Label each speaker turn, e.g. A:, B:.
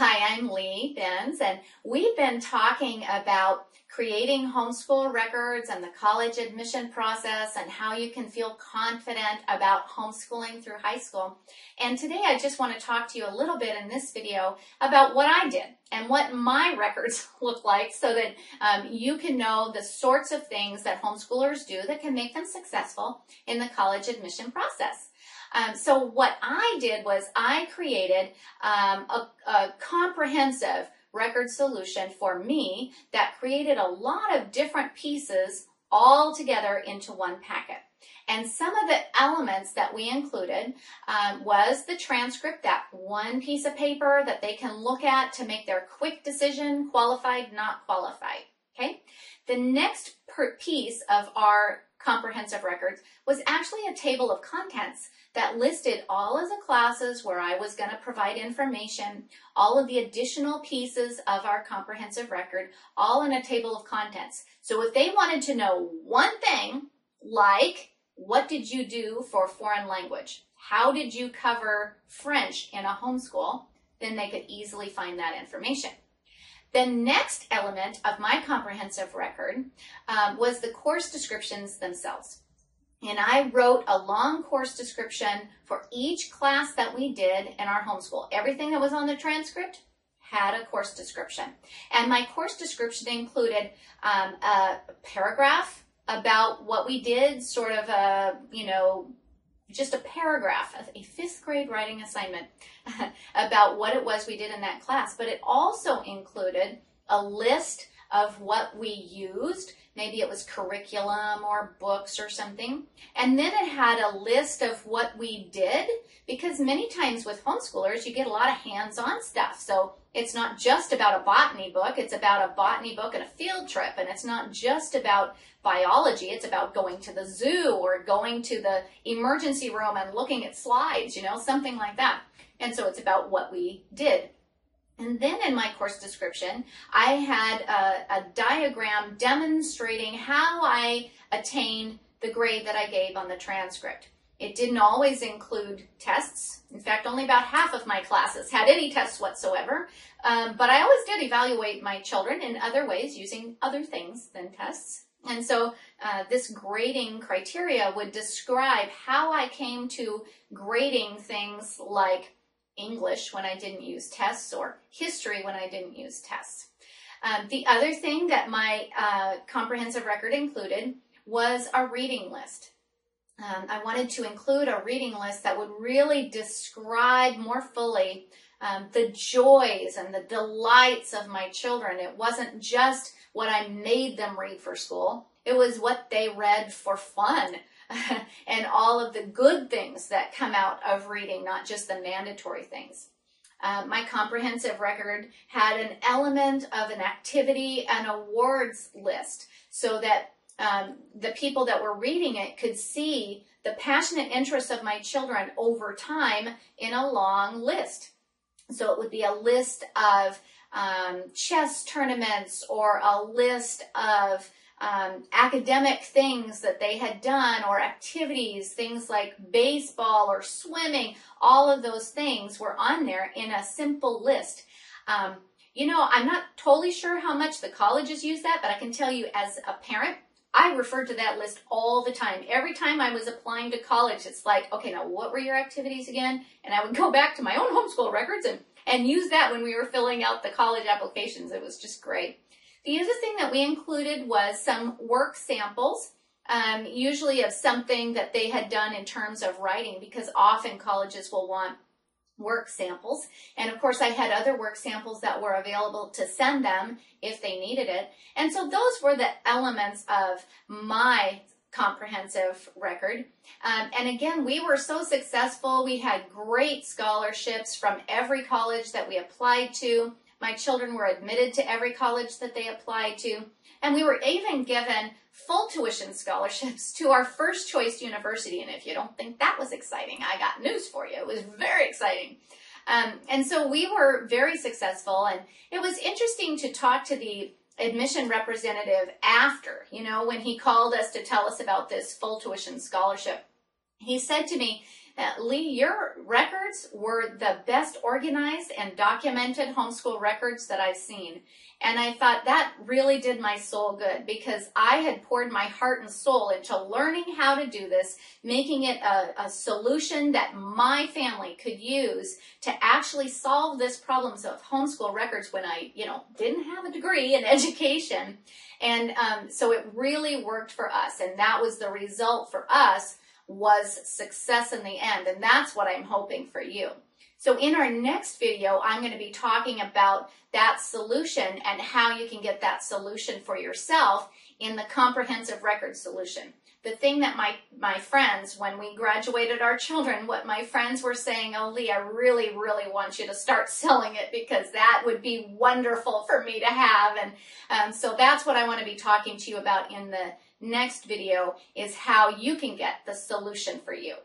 A: Hi, I'm Lee Benz, and we've been talking about creating homeschool records and the college admission process and how you can feel confident about homeschooling through high school. And today I just want to talk to you a little bit in this video about what I did and what my records look like so that you can know the sorts of things that homeschoolers do that can make them successful in the college admission process. So what I did was I created a comprehensive record solution for me that created a lot of different pieces all together into one packet. And some of the elements that we included was the transcript, that one piece of paper that they can look at to make their quick decision, qualified, not qualified. Okay? The next piece of our comprehensive records was actually a table of contents that listed all of the classes where I was going to provide information, all of the additional pieces of our comprehensive record, all in a table of contents. So if they wanted to know one thing, like what did you do for foreign language? How did you cover French in a homeschool? Then they could easily find that information. The next element of my comprehensive record was the course descriptions themselves. And I wrote a long course description for each class that we did in our homeschool. Everything that was on the transcript had a course description. And my course description included a paragraph about what we did, sort of a, just a paragraph, a fifth grade writing assignment about what it was we did in that class. But it also included a list of what we used. Maybe it was curriculum or books or something. And then it had a list of what we did, because many times with homeschoolers, you get a lot of hands-on stuff. So it's not just about a botany book, it's about a botany book and a field trip. And it's not just about biology, it's about going to the zoo or going to the emergency room and looking at slides, something like that. And so it's about what we did. And then in my course description, I had a diagram demonstrating how I attained the grade that I gave on the transcript. It didn't always include tests. In fact, only about half of my classes had any tests whatsoever. But I always did evaluate my children in other ways using other things than tests. And so this grading criteria would describe how I came to grading things like English when I didn't use tests, or history when I didn't use tests. The other thing that my comprehensive record included was a reading list. I wanted to include a reading list that would really describe more fully the joys and the delights of my children. It wasn't just what I made them read for school. It was what they read for fun. And all of the good things that come out of reading, not just the mandatory things. My comprehensive record had an element of an activity and awards list so that the people that were reading it could see the passionate interest of my children over time in a long list. So it would be a list of chess tournaments, or a list of academic things that they had done, or activities, things like baseball or swimming. All of those things were on there in a simple list. I'm not totally sure how much the colleges use that, but I can tell you as a parent, I referred to that list all the time. Every time I was applying to college, it's like, okay, now what were your activities again? And I would go back to my own homeschool records and use that when we were filling out the college applications. It was just great. The other thing that we included was some work samples, usually of something that they had done in terms of writing, because often colleges will want work samples. And of course, I had other work samples that were available to send them if they needed it. And so those were the elements of my comprehensive record. And again, we were so successful. We had great scholarships from every college that we applied to. My children were admitted to every college that they applied to, and we were even given full tuition scholarships to our first choice university. And if you don't think that was exciting, I got news for you. It was very exciting. And so we were very successful, and it was interesting to talk to the admission representative after, when he called us to tell us about this full tuition scholarship. He said to me, Lee, your records were the best organized and documented homeschool records that I've seen. And I thought that really did my soul good, because I had poured my heart and soul into learning how to do this, making it a solution that my family could use to actually solve this problems of homeschool records when I, didn't have a degree in education. And so it really worked for us. And that was the result for us, was success in the end. And that's what I'm hoping for you. So in our next video, I'm going to be talking about that solution and how you can get that solution for yourself in the comprehensive record solution. The thing that my friends, when we graduated our children, what my friends were saying, oh, Lee, I really, really want you to start selling it, because that would be wonderful for me to have. And so that's what I want to be talking to you about in the next video, is how you can get the solution for you.